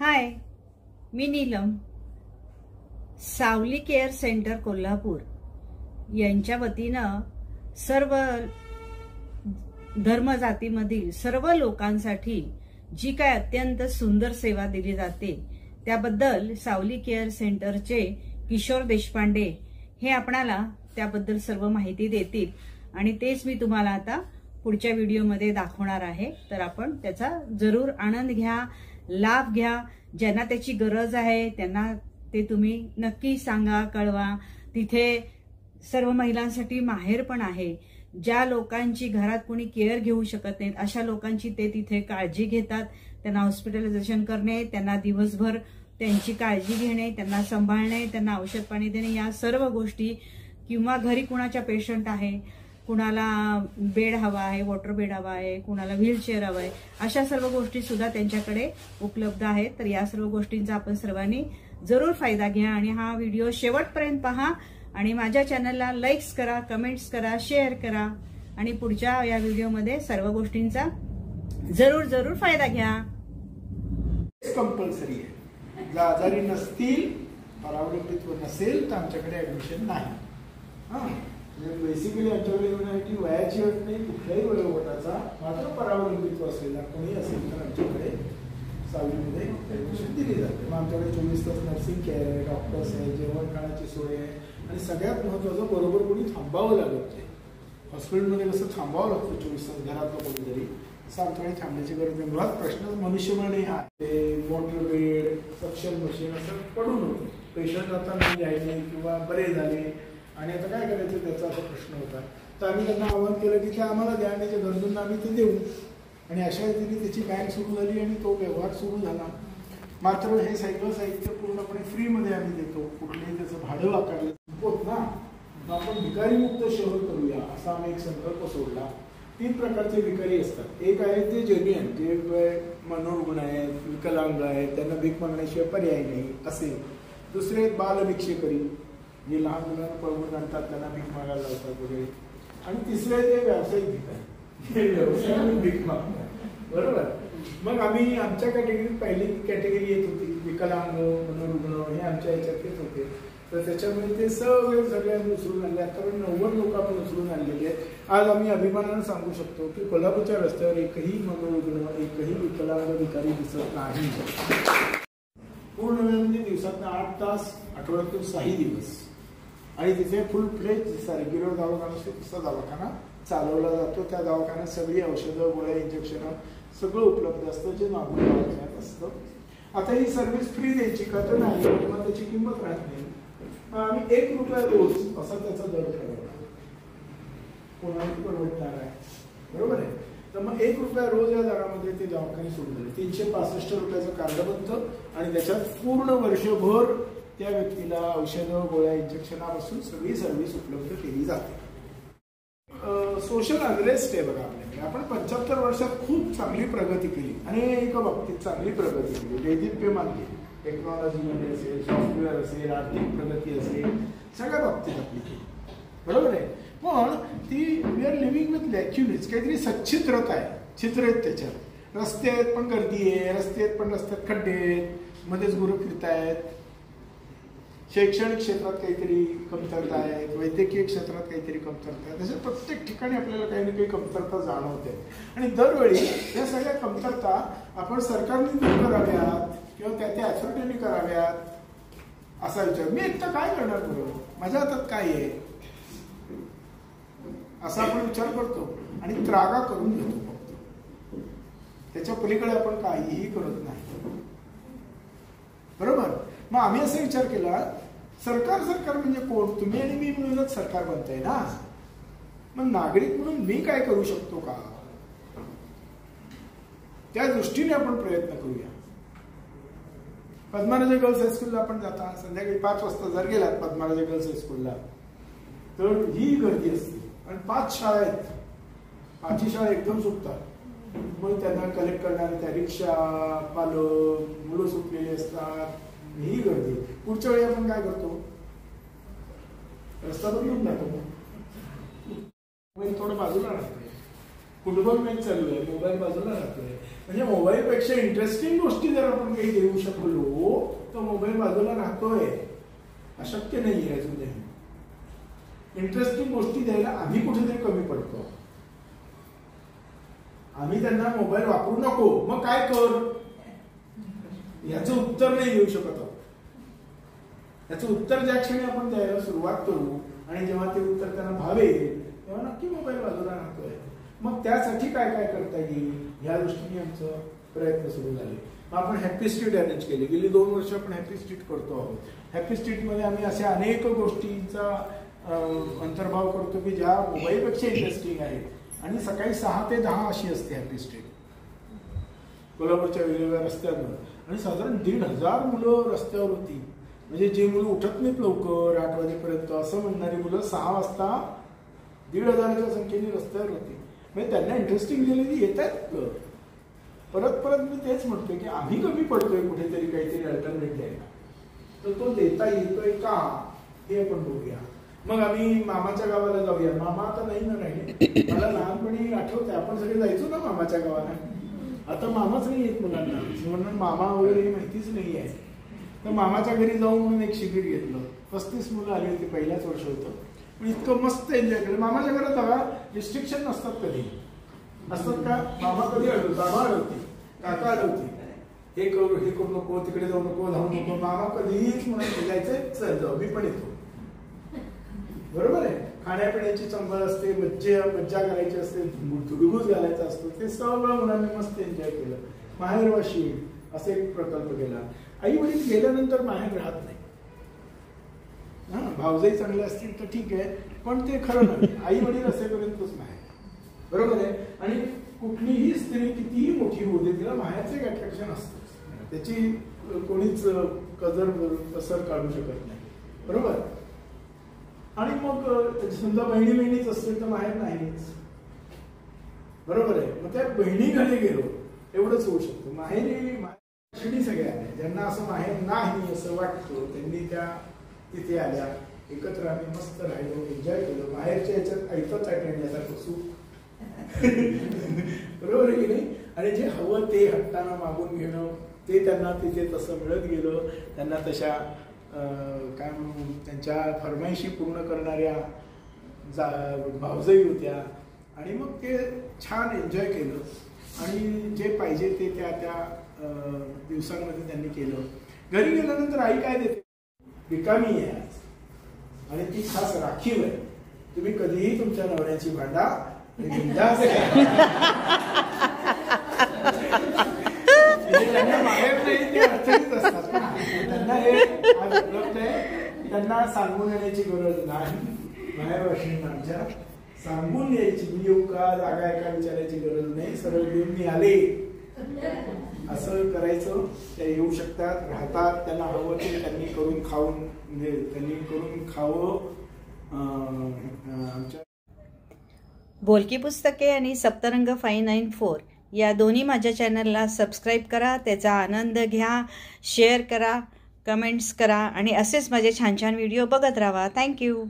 हाय, मी नीलम. सावली care centre Kolhapur यांच्या वतीनं सर्व धर्मजातीमधील सर्व लोकांसाठी जी काय अत्यंत सुंदर सेवा दिली जाते त्याबद्दल सावली केअर सेंटरचे किशोर देशपांडे हे आपणाला त्याबद्दल सर्व माहिती देतील आणि तेच मी तुम्हाला आता पुढच्या व्हिडिओमध्ये दाखवणार आहे. तर आपण त्याचा जरूर आनंद घ्या, लाभ घ्या. ज्यांना त्याची गरज आहे त्यांना ते तुम्ही नक्की सांगा, कळवा. तिथे सर्व महिलांसाठी माहेर पण आहे. ज्या लोकांची घरात कोणी केअर घेऊ शकत नाहीत अशा लोकांची ते तिथे काळजी घेतात. त्यांना हॉस्पिटलायझेशन करणे, त्यांना दिवसभर त्यांची काळजी घेणे, त्यांना सांभाळणे, त्यांना औषध पाणी देणे, या सर्व गोष्टी. किंवा घरी कुणाच्या पेशंट आहे, कुणाला बेड हवा आहे, वॉटर बेड हवा आहे, कुणाला व्हीलचेअर हवा आहे, अशा सर्व गोष्टी सुद्धा त्यांच्याकडे उपलब्ध आहेत. तर या सर्व गोष्टींचा आपण सर्वांनी जरूर फायदा घ्या आणि हा व्हिडिओ शेवटपर्यंत पहा आणि माझ्या चॅनलला लाईक्स करा, कमेंट्स करा, शेअर करा आणि पुढच्या या व्हिडिओमध्ये सर्व गोष्टींचा जरूर जरूर फायदा घ्या. कंपल्सरी आहे. जर आजारी नसतील, परावलंबित्व नसेल तर आमच्याकडे ऍडमिशन नाही. बेसिकली आमच्याकडे येण्यासाठी वयाची अट नाही, कुठल्याही वयोगटाचा मात्र परावलंबित्व असलेला कोणी असेल तर आमच्याकडे सावलीमध्ये ऍडमिशन दिली जाते. मग आमच्याकडे 24 तास नर्सिंग केअर आहे, डॉक्टर्स आहे, जेवण खाण्याची सोय आहे आणि सगळ्यात महत्त्वाचं बरोबर कोणी थांबावं लागत नाही. हॉस्पिटलमध्ये कसं थांबावं लागतं 24 तास घरातलं कोणीतरी, असं आमच्याकडे थांबण्याची गरज नाही. मुळात प्रश्न मनुष्यबळ आहे. मोटर बेड, सक्शन मशीन असं पडून होतं. पेशंट आता नाही राहिले किंवा बरे झाले आणि आता काय करायचं त्याचा असा प्रश्न होता. तर आम्ही त्यांना आवाहन केलं की ते आम्हाला द्या, त्याच्या गरजूंना आम्ही ते देऊ. आणि अशा रीतीने त्याची बँक सुरू झाली आणि तो व्यवहार सुरू झाला. मात्र हे सगळं साहित्य पूर्णपणे फ्रीमध्ये आम्ही देतो, कुठलेही त्याचं भाडं आकारलं होत ना. आपण भिकारीमुक्त शहर करूया असा आम्ही एक संकल्प सोडला. 3 प्रकारचे भिकारी असतात. एक आहे ते जेन्युइन, जे मनोरुग्ण आहेत, विकलांग आहेत, त्यांना भीक मागण्याशिवाय पर्याय नाही असे. दुसरे आहेत बालभिक्षेकरी, जे लहान मुलांना पळवून आणतात, त्यांना भीक मागायला लावतात वगैरे. आणि तिसरे ते व्यावसायिक भिकारी, व्यवसायाने भीक मागतात. बरोबर. मग आम्ही आमच्या कॅटेगरीत पहिली कॅटेगरी येत होती विकलांग, मनोरुग्ण, हे आमच्या याच्यातलेच होते. तर त्याच्यामध्ये ते सगळ्यांनी उचलून आणले. आतापर्यंत 90 लोक आपण उचलून आणलेले आहेत. आज आम्ही अभिमानानं सांगू शकतो की कोल्हापूरच्या रस्त्यावर एकही मनोरुग्ण, एकही विकलांग भिकारी दिसत नाही. पूर्ण वेळ म्हणजे दिवसातून 8 तास, आठवड्यातून 6 दिवस. आणि तिथे फुल फ्लेज जसा रेग्युलर दवाखाना असतो तसा दवाखाना चालवला जातो. त्या दवाखान्यात सगळी औषधं, गोळ्या, इंजेक्शन सगळं उपलब्ध असतं जे मागून दवाखान्यात असतं. आता ही सर्व्हिस फ्री द्यायची का तर नाही, किंवा त्याची किंमत राहत नाही. आम्ही 1 रुपया रोज असा त्याचा दर ठरवला. कोणाला परवडणार आहे, बरोबर आहे. तर मग 1 रुपया रोज या दरामध्ये ते दवाखाने सुरू झाले. 365 रुपयाचं कार्ड बनतं आणि त्याच्यात पूर्ण वर्षभर त्या व्यक्तीला औषधं, गोळ्या, इंजेक्शनापासून सगळी सर्व्हिस उपलब्ध केली जाते. सोशल अनरेस्ट आहे बघा आपल्याकडे. आपण 75 वर्षात खूप चांगली प्रगती केली, अनेक बाबतीत चांगली प्रगती केली. दैदिप्यमान केली. टेक्नॉलॉजीमध्ये असेल, सॉफ्टवेअर असेल, आर्थिक प्रगती असेल, सगळ्या बाबतीत आपली केली. बरोबर आहे. पण ती वी आर लिव्हिंग विथ लॅक्युनिज, काहीतरी सच्छिद्रता आहे, छिद्र आहेत त्याच्यात. रस्ते आहेत पण गर्दी आहे, रस्ते आहेत पण रस्त्यात खड्डे आहेत, मध्येच गुरं फिरतायत. शैक्षणिक क्षेत्रात काहीतरी कमतरता आहेत, वैद्यकीय क्षेत्रात काहीतरी कमतरता आहेत. अशा प्रत्येक ठिकाणी आपल्याला काही ना काही कमतरता जाणवते. आणि दरवेळी या सगळ्या कमतरता आपण सरकारने दूर कराव्यात किंवा त्या अथॉरिटीने कराव्यात असा विचार. मी एकटा काय करणार बरोबर, माझ्या हातात काय आहे असा आपण विचार करतो आणि त्रागा करून घेतो. फक्त त्याच्या पलीकडे आपण काहीही करत नाही. बरोबर. मग आम्ही असा विचार केला, सरकार म्हणजे कोण? तुम्ही आणि मी मिळूनच सरकार बनतंय ना. मग नागरिक म्हणून मी काय करू शकतो का, त्या दृष्टीने आपण प्रयत्न करूया. पद्माराजा गर्ल्स हायस्कूलला आपण जाता, संध्याकाळी 5 वाजता जर गेलात पद्माराजा गर्ल्स हायस्कूलला तर ही गर्दी असते. आणि 5 शाळा आहेत, 5ही शाळा एकदम सुटतात. मग त्यांना कलेक्ट करणारे त्या रिक्षा, पालक, मुलं सुटलेली असतात, ही गर्दी. पुढच्या वेळी आपण काय करतो, रस्ता बदलून जातो, थोडं बाजूला राहतो. फुटबॉल मॅच चालू आहे, मोबाईल बाजूला राहतोय. म्हणजे मोबाईलपेक्षा इंटरेस्टिंग गोष्टी जर आपण काही देऊ शकलो तर मोबाईल बाजूला राहतोय. अशक्य नाही आहे अजूनही. इंटरेस्टिंग गोष्टी द्यायला आम्ही कुठेतरी कमी पडतो. आम्ही त्यांना मोबाईल वापरू नको मग काय कर, याचं उत्तर नाही देऊ शकत आहोत. याचं उत्तर ज्या क्षणी आपण द्यायला सुरुवात करू आणि जेव्हा ते उत्तर त्यांना भावेल तेव्हा नक्की मोबाईल बाजूला राहतोय. मग त्यासाठी काय काय करता येईल या दृष्टीने आमचं प्रयत्न सुरू झाले. आपण हॅपी स्ट्रीट अरेंज केली. गेली 2 वर्ष आपण हॅपी स्ट्रीट करतो आहोत. हॅपी स्ट्रीटमध्ये आम्ही अशा अनेक गोष्टींचा अंतर्भाव करतो की ज्या मोबाईलपेक्षा इंटरेस्टिंग आहेत. आणि सकाळी 6 ते 10 अशी असते हॅपी स्ट्रीट कोल्हापूरच्या वेगवेगळ्या रस्त्यांवर. आणि साधारण 1,500 मुलं रस्त्यावर होती. म्हणजे जी मुलं उठत नाहीत लवकर 8 वाजेपर्यंत असं म्हणणारी मुलं 6 वाजता 1,500च्या संख्येने रस्त्यावर होती. म्हणजे त्यांना इंटरेस्टिंग दिलेली येत आहेत. परत परत मी तेच म्हणतोय की आम्ही कमी पडतोय कुठेतरी काहीतरी अल्टरनेट द्यायला. तर तो देता येतोय का हे आपण बघूया. मग आम्ही मामाच्या गावाला जाऊया. मामा आता नाही ना राहिले. मला लहानपणी आठवतंय आपण सगळे जायचो ना मामाच्या गावाला. आता मामाच नाही येत मुलांना. म्हणून मामा वगैरे माहितीच नाही आहे. तर मामाच्या घरी जाऊन म्हणून एक शिबिर घेतलं. 35 मुलं आली होती. पहिल्याच वर्ष होतं. पण इतकं मस्त एन्जॉय केलं. मामाच्या घरात बघा रिस्ट्रिक्शन नसतात कधी. असतात का? मामा कधी अडवतो, बाबा अडवते, काका अडवते, हे करू नको, तिकडे जाऊ नको, धावू नको. मामा कधीच म्हणून जायचंय चल जाऊ मी पण येतो. बरोबर आहे. खाण्यापिण्याची चंगळ असते, मज्जा करायची असते, धुडगूस घालायचा असतो. ते सगळं मुलांनी मस्त एन्जॉय केलं. माहेरवाशी असा एक प्रकल्प केला. आई वडील गेल्यानंतर माहेर राहत नाही. हा भावजाई चांगले असतील तर ठीक आहे पण ते खरं नाही. आई वडील असेपर्यंतच माहेर. बरोबर आहे. आणि कुठलीही स्त्री कितीही मोठी होऊ दे तिला माहेरचं एक अट्रॅक्शन असतं. त्याची कोणीच कसर काढू शकत नाही. बरोबर. आणि मग समजा बहिणीच असतील तर माहेर नाहीच. बरोबर आहे. मग त्या बहिणीकडे गेलो एवढंच होऊ शकतं. माहेरी सगळ्या आल्या ज्यांना असं माहेर नाही असं वाटतं त्यांनी त्या तिथे आल्या. एकत्र आम्ही मस्त राहिलो, एन्जॉय केलं. माहेरच्या याच्यात ऐकत ऐकण्यासारखं सुख. बरोबर आहे की नाही. आणि जे हवं ते हट्टानं मागून घेणं ते त्यांना तिथे तसं मिळत गेलं. त्यांना तशा काय म्हणून त्यांच्या फरमाईशी पूर्ण करणाऱ्या भावजाई होत्या. आणि मग ते छान एन्जॉय केलं. आणि जे पाहिजे ते त्या दिवसांमध्ये त्यांनी केलं. घरी गेल्यानंतर आई काय देते, रिकामी आहे आज आणि ती खास राखीव आहे. तुम्ही कधीही तुमच्या नवऱ्याची भांडा त्यांना माहेर नाही ते अडचणीत असतात. त्यांना हे आज उपलब्ध आहे. त्यांना सांगून येण्याची गरज नाही. माहेरवाशींना आमच्या सांगून यायची मी येऊ का जागा आहे का विचारायची गरज नाही. सरळ घेऊन मी आले असं करायचं. त्या येऊ शकतात, राहतात. त्यांना हवं ते त्यांनी करून खाऊन म्हणजे त्यांनी करून खावं. आमच्या बोलकी पुस्तके आणि सप्तरंग 594 या दोन्ही माझ्या चॅनलला सबस्क्राईब करा. त्याचा आनंद घ्या, शेअर करा, कमेंट्स करा आणि असेच माझे छान छान व्हिडिओ बघत राहा. थँक्यू.